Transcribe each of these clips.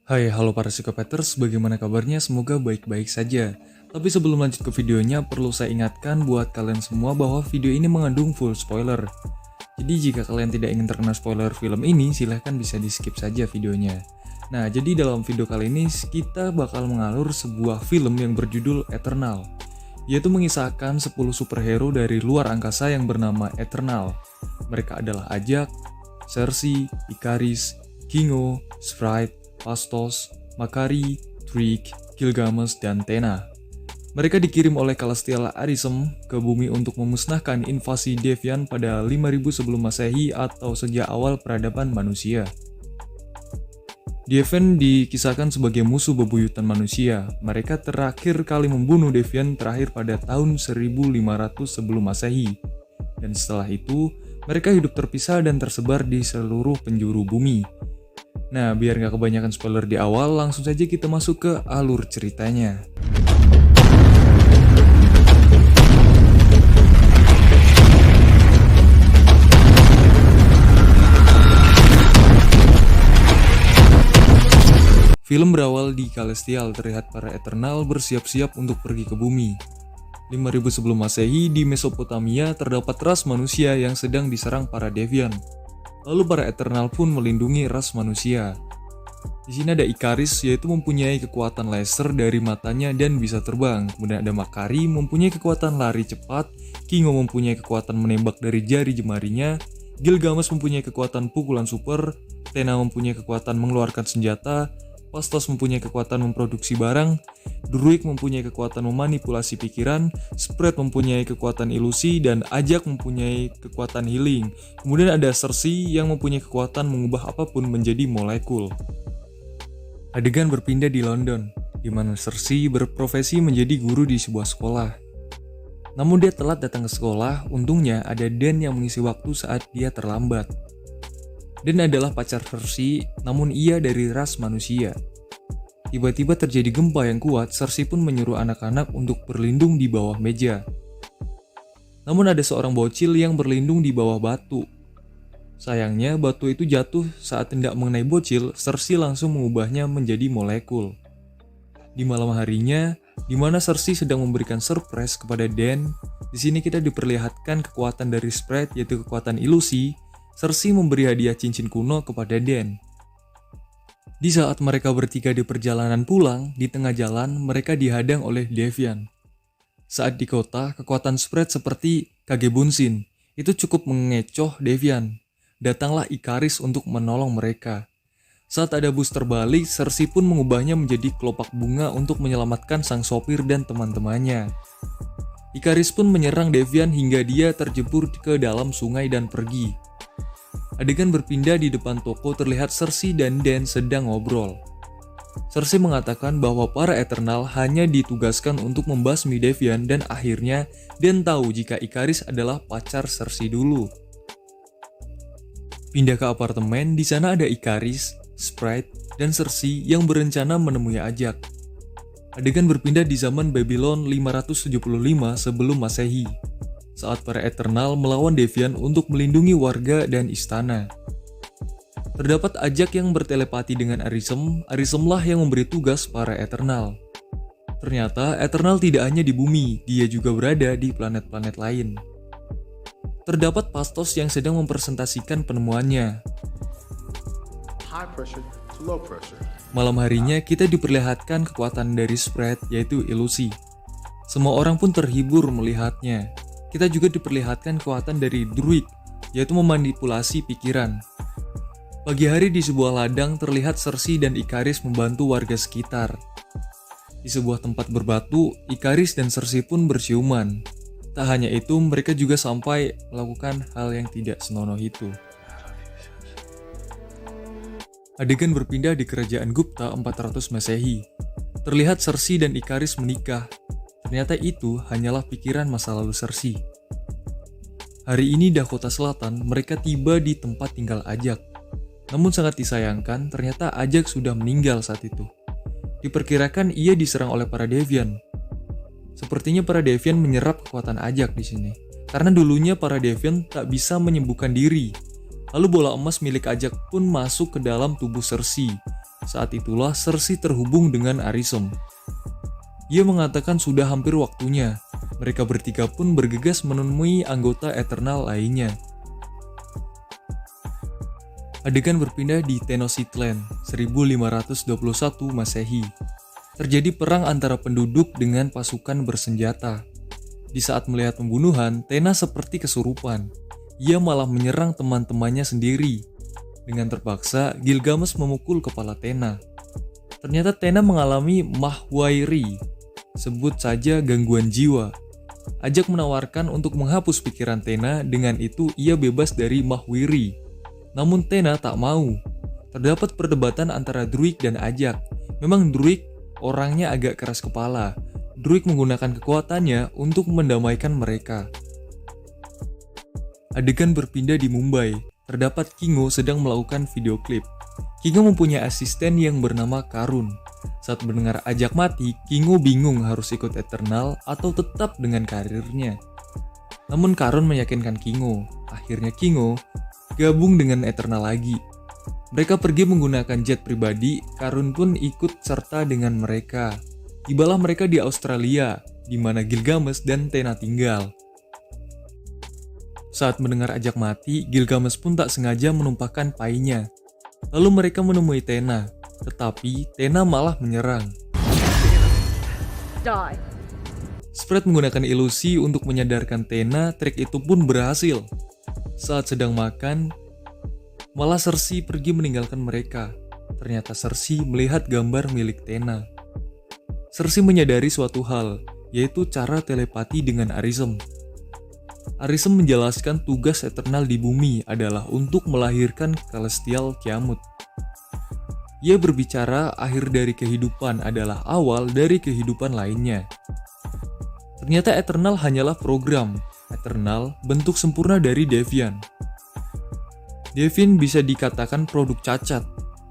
Hai, halo para psikopaters, bagaimana kabarnya? Semoga baik-baik saja. Tapi sebelum lanjut ke videonya, perlu saya ingatkan buat kalian semua bahwa video ini mengandung full spoiler. Jadi jika kalian tidak ingin terkena spoiler film ini, silahkan bisa di-skip saja videonya. Nah, jadi dalam video kali ini kita bakal mengalur sebuah film yang berjudul Eternal, yaitu mengisahkan 10 superhero dari luar angkasa yang bernama Eternal. Mereka adalah Ajak, Cersei, Ikaris, Kingo, Sprite, Phastos, Makari, Trik, Gilgamesh, dan Tena. Mereka dikirim oleh Celestial Arishem ke bumi untuk memusnahkan invasi Deviant pada 5000 sebelum Masehi atau sejak awal peradaban manusia. Deviant dikisahkan sebagai musuh bebuyutan manusia. Mereka terakhir kali membunuh Deviant terakhir pada tahun 1500 sebelum Masehi. Dan setelah itu, mereka hidup terpisah dan tersebar di seluruh penjuru bumi. Nah, biar nggak kebanyakan spoiler di awal, langsung saja kita masuk ke alur ceritanya. Film berawal di Celestial, terlihat para Eternal bersiap-siap untuk pergi ke bumi. 5000 sebelum Masehi, di Mesopotamia terdapat ras manusia yang sedang diserang para Deviant. Lalu para Eternal pun melindungi ras manusia. Di sini ada Ikaris, yaitu mempunyai kekuatan laser dari matanya dan bisa terbang. Kemudian ada Makari, mempunyai kekuatan lari cepat. Kingo mempunyai kekuatan menembak dari jari jemarinya. Gilgamesh mempunyai kekuatan pukulan super. Tena mempunyai kekuatan mengeluarkan senjata. Phastos mempunyai kekuatan memproduksi barang. Druid mempunyai kekuatan memanipulasi pikiran. Sprite mempunyai kekuatan ilusi, dan Ajak mempunyai kekuatan healing. Kemudian ada Cersei yang mempunyai kekuatan mengubah apapun menjadi molekul. Adegan berpindah di London, di mana Cersei berprofesi menjadi guru di sebuah sekolah. Namun dia telat datang ke sekolah. Untungnya ada Dan yang mengisi waktu saat dia terlambat. Dan adalah pacar Cersei, namun ia dari ras manusia. Tiba-tiba terjadi gempa yang kuat. Cersei pun menyuruh anak-anak untuk berlindung di bawah meja. Namun ada seorang bocil yang berlindung di bawah batu. Sayangnya batu itu jatuh saat hendak mengenai bocil. Cersei langsung mengubahnya menjadi molekul. Di malam harinya, di mana Cersei sedang memberikan surprise kepada Dan, di sini kita diperlihatkan kekuatan dari Sprite, yaitu kekuatan ilusi. Cersei memberi hadiah cincin kuno kepada Dan. Di saat mereka bertiga di perjalanan pulang, di tengah jalan mereka dihadang oleh Deviant. Saat di kota, kekuatan Sprite seperti Kage Bunshin itu cukup mengecoh Deviant. Datanglah Ikaris untuk menolong mereka. Saat ada bus terbalik, Cersei pun mengubahnya menjadi kelopak bunga untuk menyelamatkan sang sopir dan teman-temannya. Ikaris pun menyerang Deviant hingga dia terjebur ke dalam sungai dan pergi. Adegan berpindah di depan toko, terlihat Cersei dan Dan sedang ngobrol. Cersei mengatakan bahwa para Eternal hanya ditugaskan untuk membasmi Deviant, dan akhirnya Dan tahu jika Ikaris adalah pacar Cersei dulu. Pindah ke apartemen, di sana ada Ikaris, Sprite, dan Cersei yang berencana menemui Ajak. Adegan berpindah di zaman Babylon 575 sebelum Masehi, saat para Eternal melawan Deviant untuk melindungi warga dan istana. Terdapat Ajak yang bertelepati dengan Arishem. Arishemlah yang memberi tugas para Eternal. Ternyata Eternal tidak hanya di bumi, dia juga berada di planet-planet lain. Terdapat Phastos yang sedang mempresentasikan penemuannya. High pressure to low pressure. Malam harinya kita diperlihatkan kekuatan dari Sprite, yaitu ilusi. Semua orang pun terhibur melihatnya. Kita juga diperlihatkan kekuatan dari Druid, yaitu memanipulasi pikiran. Pagi hari di sebuah ladang terlihat Cersei dan Ikaris membantu warga sekitar. Di sebuah tempat berbatu, Ikaris dan Cersei pun bersiuman. Tak hanya itu, mereka juga sampai melakukan hal yang tidak senonoh itu. Adegan berpindah di kerajaan Gupta 400 Masehi. Terlihat Cersei dan Ikaris menikah. Ternyata itu hanyalah pikiran masa lalu Cersei. Hari ini Dakota Selatan, mereka tiba di tempat tinggal Ajak. Namun sangat disayangkan, ternyata Ajak sudah meninggal saat itu. Diperkirakan ia diserang oleh para Deviant. Sepertinya para Deviant menyerap kekuatan Ajak di sini. Karena dulunya para Deviant tak bisa menyembuhkan diri. Lalu bola emas milik Ajak pun masuk ke dalam tubuh Cersei. Saat itulah Cersei terhubung dengan Arisem. Ia mengatakan sudah hampir waktunya. Mereka bertiga pun bergegas menemui anggota Eternal lainnya. Adegan berpindah di Tenochtitlan 1521 Masehi. Terjadi perang antara penduduk dengan pasukan bersenjata. Di saat melihat pembunuhan, Tena seperti kesurupan. Ia malah menyerang teman-temannya sendiri. Dengan terpaksa, Gilgamesh memukul kepala Tena. Ternyata Tena mengalami mahwairi, sebut saja gangguan jiwa. Ajak menawarkan untuk menghapus pikiran Tena, dengan itu ia bebas dari mahwiri. Namun Tena tak mau. Terdapat perdebatan antara Druig dan Ajak. Memang Druig orangnya agak keras kepala. Druig menggunakan kekuatannya untuk mendamaikan mereka. Adegan berpindah di Mumbai. Terdapat Kingo sedang melakukan video klip. Kingo mempunyai asisten yang bernama Karun. Saat mendengar Ajak mati, Kingo bingung harus ikut Eternal atau tetap dengan karirnya. Namun Karun meyakinkan Kingo. Akhirnya Kingo gabung dengan Eternal lagi. Mereka pergi menggunakan jet pribadi, Karun pun ikut serta dengan mereka. Tibalah mereka di Australia, di mana Gilgamesh dan Tena tinggal. Saat mendengar Ajak mati, Gilgamesh pun tak sengaja menumpahkan painya. Lalu mereka menemui Tena, tetapi Tena malah menyerang. Die. Spread menggunakan ilusi untuk menyadarkan Tena, trik itu pun berhasil. Saat sedang makan, malah Cersei pergi meninggalkan mereka. Ternyata Cersei melihat gambar milik Tena. Cersei menyadari suatu hal, yaitu cara telepati dengan Arisem. Arisem menjelaskan tugas Eternal di bumi adalah untuk melahirkan Celestial Tiamut. Ia berbicara akhir dari kehidupan adalah awal dari kehidupan lainnya. Ternyata Eternal hanyalah program. Eternal bentuk sempurna dari Deviant. Deviant bisa dikatakan produk cacat.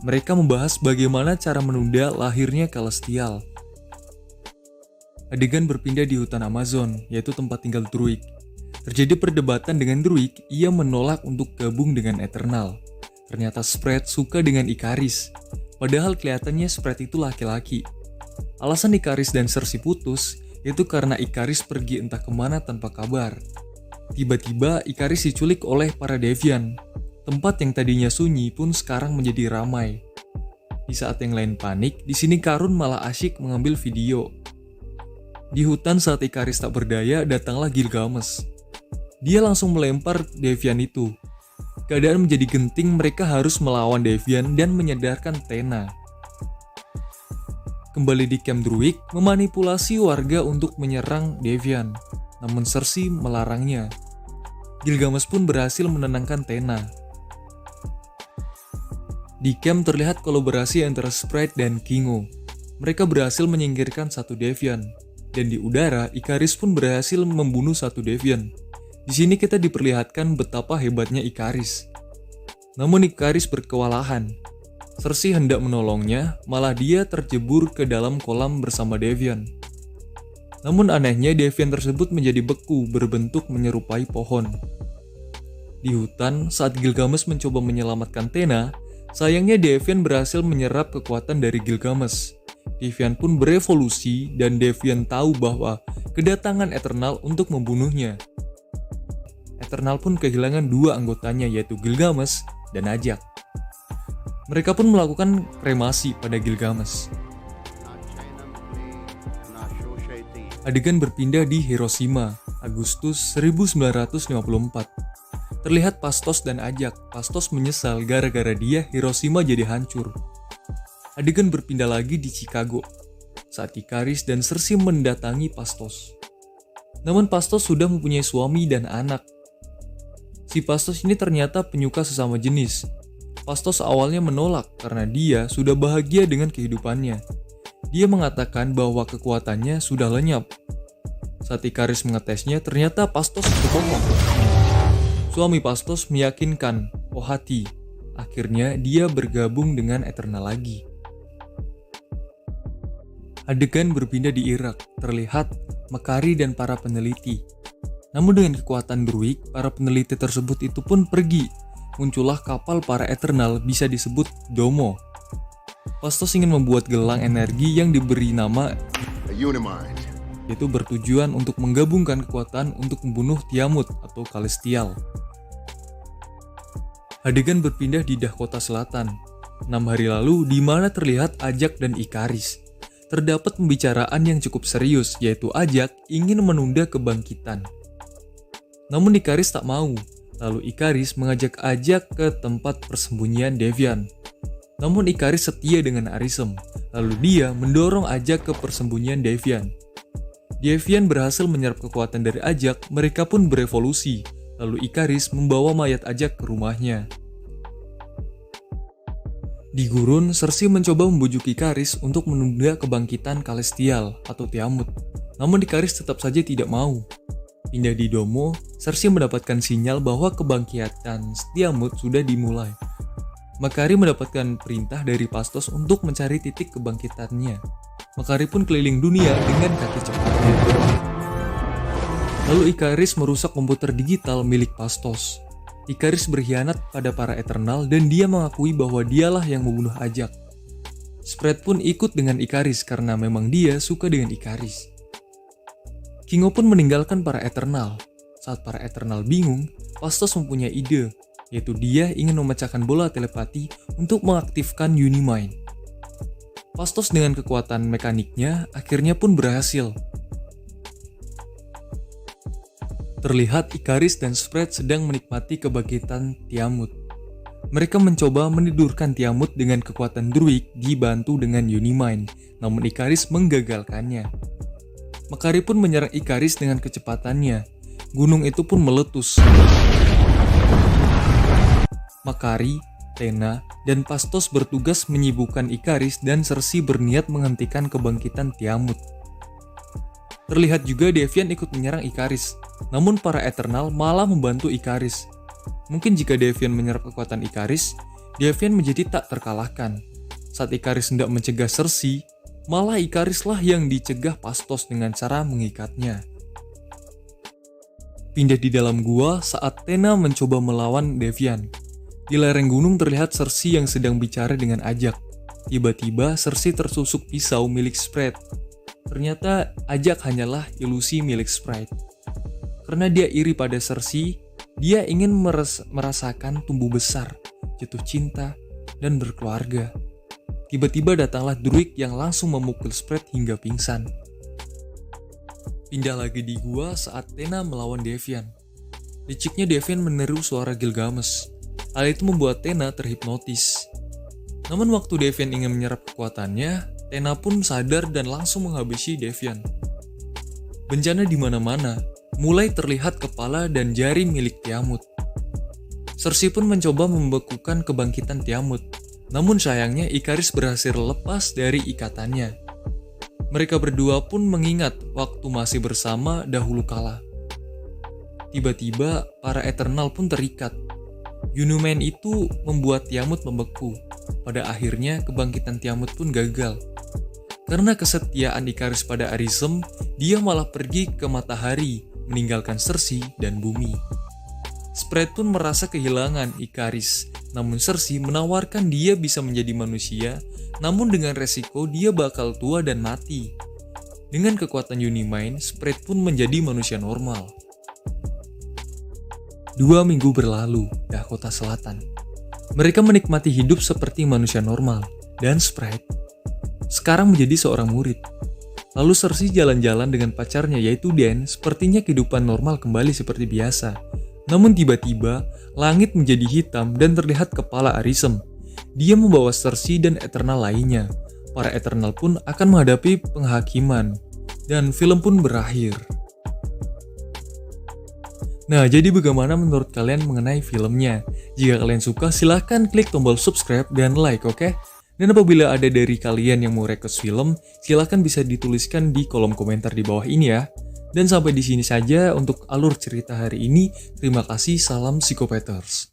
Mereka membahas bagaimana cara menunda lahirnya Celestial. Adegan berpindah di hutan Amazon, yaitu tempat tinggal Druig. Terjadi perdebatan dengan Druig, ia menolak untuk gabung dengan Eternal. Ternyata Spread suka dengan Ikaris, padahal kelihatannya Spread itu laki-laki. Alasan Ikaris dan Cersei putus, yaitu karena Ikaris pergi entah kemana tanpa kabar. Tiba-tiba Ikaris diculik oleh para Deviant. Tempat yang tadinya sunyi pun sekarang menjadi ramai. Di saat yang lain panik, di sini Karun malah asyik mengambil video. Di hutan saat Ikaris tak berdaya, datanglah Gilgamesh. Dia langsung melempar Deviant itu. Keadaan menjadi genting, mereka harus melawan Deviant dan menyadarkan Tena. Kembali di camp Druig, memanipulasi warga untuk menyerang Deviant. Namun Cersei melarangnya. Gilgamesh pun berhasil menenangkan Tena. Di camp terlihat kolaborasi antara Sprite dan Kingo. Mereka berhasil menyingkirkan satu Deviant. Dan di udara, Ikaris pun berhasil membunuh satu Deviant. Di sini kita diperlihatkan betapa hebatnya Ikaris. Namun Ikaris berkewalahan. Cersei hendak menolongnya, malah dia terjebur ke dalam kolam bersama Deviant. Namun anehnya Deviant tersebut menjadi beku berbentuk menyerupai pohon. Di hutan, saat Gilgamesh mencoba menyelamatkan Tena, sayangnya Deviant berhasil menyerap kekuatan dari Gilgamesh. Deviant pun berevolusi dan Deviant tahu bahwa kedatangan Eternal untuk membunuhnya. Eternal pun kehilangan dua anggotanya, yaitu Gilgamesh dan Ajak. Mereka pun melakukan kremasi pada Gilgamesh. Adegan berpindah di Hiroshima, Agustus 1954. Terlihat Phastos dan Ajak. Phastos menyesal gara-gara dia Hiroshima jadi hancur. Adegan berpindah lagi di Chicago, saat Ikaris dan Cersei mendatangi Phastos. Namun Phastos sudah mempunyai suami dan anak. Si Phastos ini ternyata penyuka sesama jenis. Phastos awalnya menolak karena dia sudah bahagia dengan kehidupannya. Dia mengatakan bahwa kekuatannya sudah lenyap. Saat Ikaris mengetesnya, ternyata Phastos berbohong. Suami Phastos meyakinkan Ohati. Akhirnya dia bergabung dengan Eternal lagi. Adegan berpindah di Irak, terlihat Mekari dan para peneliti. Namun dengan kekuatan Druig, para peneliti tersebut itu pun pergi. Muncullah kapal para Eternal, bisa disebut Domo. Fastos ingin membuat gelang energi yang diberi nama A Unimind. yaitu bertujuan untuk menggabungkan kekuatan untuk membunuh Tiamut atau Celestial. Adegan berpindah di Dakota Selatan, 6 hari lalu di mana terlihat Ajak dan Ikaris. Terdapat pembicaraan yang cukup serius, yaitu Ajak ingin menunda kebangkitan. Namun Ikaris tak mau, lalu Ikaris mengajak Ajak ke tempat persembunyian Devian. Namun Ikaris setia dengan Arisem, lalu dia mendorong Ajak ke persembunyian Devian. Devian berhasil menyerap kekuatan dari Ajak, mereka pun berevolusi. Lalu Ikaris membawa mayat Ajak ke rumahnya. Di gurun, Cersei mencoba membujuk Ikaris untuk menunda kebangkitan Celestial atau Tiamut. Namun Ikaris tetap saja tidak mau. Pindah di Domo, Cersei mendapatkan sinyal bahwa kebangkitan Tiamut sudah dimulai. Makari mendapatkan perintah dari Fastos untuk mencari titik kebangkitannya. Makari pun keliling dunia dengan kaki cepatnya. Lalu Ikaris merusak komputer digital milik Fastos. Ikaris berkhianat pada para Eternal dan dia mengakui bahwa dialah yang membunuh Ajak. Spread pun ikut dengan Ikaris karena memang dia suka dengan Ikaris. Kingo pun meninggalkan para Eternal. Saat para Eternal bingung, Fastos mempunyai ide, yaitu dia ingin memecahkan bola telepati untuk mengaktifkan Unimind. Fastos dengan kekuatan mekaniknya akhirnya pun berhasil. Terlihat Ikaris dan Spread sedang menikmati kebangkitan Tiamut. Mereka mencoba menidurkan Tiamut dengan kekuatan Druid dibantu dengan Unimind, namun Ikaris menggagalkannya. Makari pun menyerang Ikaris dengan kecepatannya. Gunung itu pun meletus. Makari, Tena, dan Fastos bertugas menyibukkan Ikaris dan Cersei berniat menghentikan kebangkitan Tiamut. Terlihat juga Devian ikut menyerang Ikaris, namun para Eternal malah membantu Ikaris. Mungkin jika Devian menyerap kekuatan Ikaris, Devian menjadi tak terkalahkan. Saat Ikaris hendak mencegah Cersei, malah Ikarislah yang dicegah Fastos dengan cara mengikatnya. Pindah di dalam gua saat Tena mencoba melawan Devian. Di lereng gunung terlihat Cersei yang sedang bicara dengan Ajak. Tiba-tiba Cersei tertusuk pisau milik Spread. Ternyata Ajak hanyalah ilusi milik Spread. Karena dia iri pada Cersei, dia ingin merasakan tumbuh besar, jatuh cinta, dan berkeluarga. Tiba-tiba datanglah Druid yang langsung memukul Spread hingga pingsan. Pindah lagi di gua saat Tena melawan Devian. Liciknya Devian meniru suara Gilgamesh. Hal itu membuat Tena terhipnotis. Namun waktu Devian ingin menyerap kekuatannya, Tena pun sadar dan langsung menghabisi Devian. Bencana di mana-mana, mulai terlihat kepala dan jari milik Tiamut. Cersei pun mencoba membekukan kebangkitan Tiamut, namun sayangnya Ikaris berhasil lepas dari ikatannya. Mereka berdua pun mengingat waktu masih bersama dahulu kala. Tiba-tiba para Eternal pun terikat. Unimind itu membuat Tiamut membeku. Pada akhirnya kebangkitan Tiamut pun gagal. Karena kesetiaan Ikaris pada Arisem, dia malah pergi ke matahari, meninggalkan Cersei dan bumi. Spread pun merasa kehilangan Ikaris, namun Cersei menawarkan dia bisa menjadi manusia, namun dengan resiko dia bakal tua dan mati. Dengan kekuatan Unimind, Spread pun menjadi manusia normal. 2 minggu berlalu, Dakota Selatan. Mereka menikmati hidup seperti manusia normal, dan Spread sekarang menjadi seorang murid. Lalu Cersei jalan-jalan dengan pacarnya yaitu Dan, sepertinya kehidupan normal kembali seperti biasa. Namun tiba-tiba, langit menjadi hitam dan terlihat kepala Arisem. Dia membawa Cersei dan Eternal lainnya. Para Eternal pun akan menghadapi penghakiman, dan film pun berakhir. Nah, jadi bagaimana menurut kalian mengenai filmnya? Jika kalian suka, silahkan klik tombol subscribe dan like, oke? Dan apabila ada dari kalian yang mau request film, silahkan bisa dituliskan di kolom komentar di bawah ini ya. Dan sampai di sini saja untuk alur cerita hari ini. Terima kasih, salam Psychopaters.